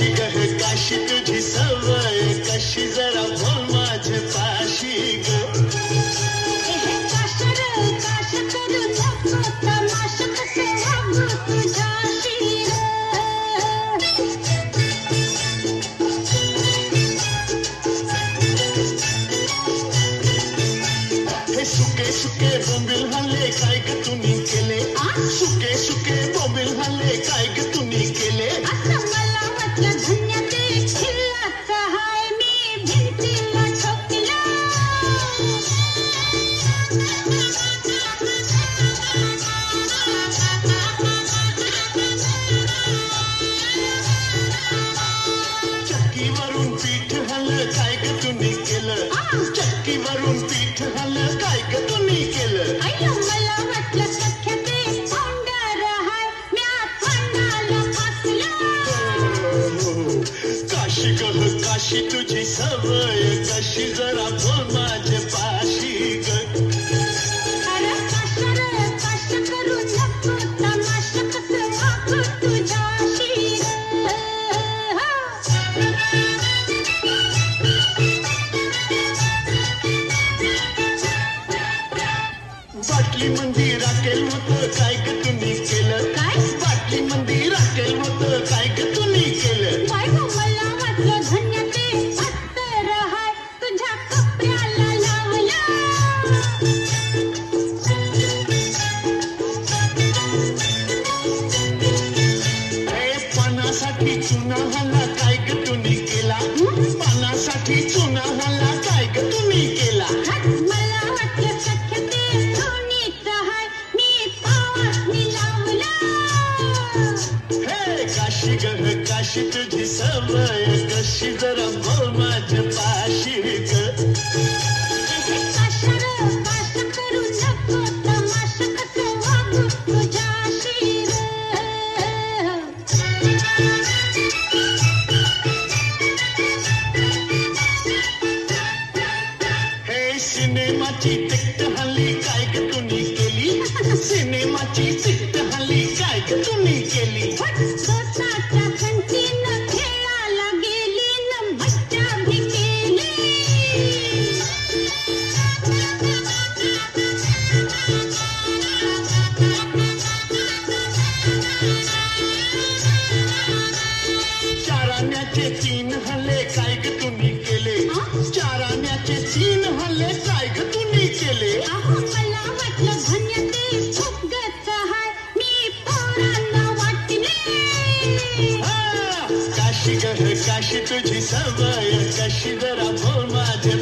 काशी गह काशी तुझी सवय कशी जरा बोल माझे पाशी ग काश करू नको तमाशा कसे वागू तुझ्याशी हे सुके सुके बोंबील हल्ले काय ग तुम्ही केले सुके सुके बोंबील हल्ले काय ग तुम्ही केले आता मला वाटलं धन्य ते खिल्लाच हाय मी भिंतीला ठोकला चक्कीवरून पीठ हल्लं काय ग तुम्ही केलं चक्कीवरून पीठ हल्लं काय ग तुम्ही केलं अय्यो मला वाटलं सख्या ते भांडार हाय म्या भांडाला फासला काशी गह काशी तुझी सवय कशी जरा बोल माझे पाशी ग अरे काश करू नको तमाशा कसं वागू तुझ्याशी बाटली मंदी राखेल होतं काय ग तुम्ही केलं काय? बाटली मंदी राखेल होतं काय ग तुम्ही केलं बाय गो मला वाटलं धन्य ते अत्तर हाय तुझ्या कपड्याला लावला हे पानासाठी चुना हल्ला काय ग तुम्ही केला पानासाठी चुना हल्ला काय ग तुम्ही केला मला वाटलं सख्या ते धुनीत हाय मी पावासनी लावला हे काशी गह काशी तुझी सवय कशी जरा बोल माझ्या पाशी ग काश करू नको तमाशा कसं वागू तुझ्याशी हे सिनेमाची तिकट हल्ली काय ग तुम्ही केली सिनेमाची तिकट हल्ली काय ग तुम्ही केली दोसाच्या खंतीनं खेळायला गेली न मज्जा भी केली चाराण्याचे 3 हल्ले काय ग तुम्ही केले चाराण्याचे 3 हल्ले काय ग तुम्ही केले अहो मला वाटलं धन्य ते फुगत हाय मी पोरांना वाटले काशी गह काशी तुझी सवय कशी जरा बोल माझे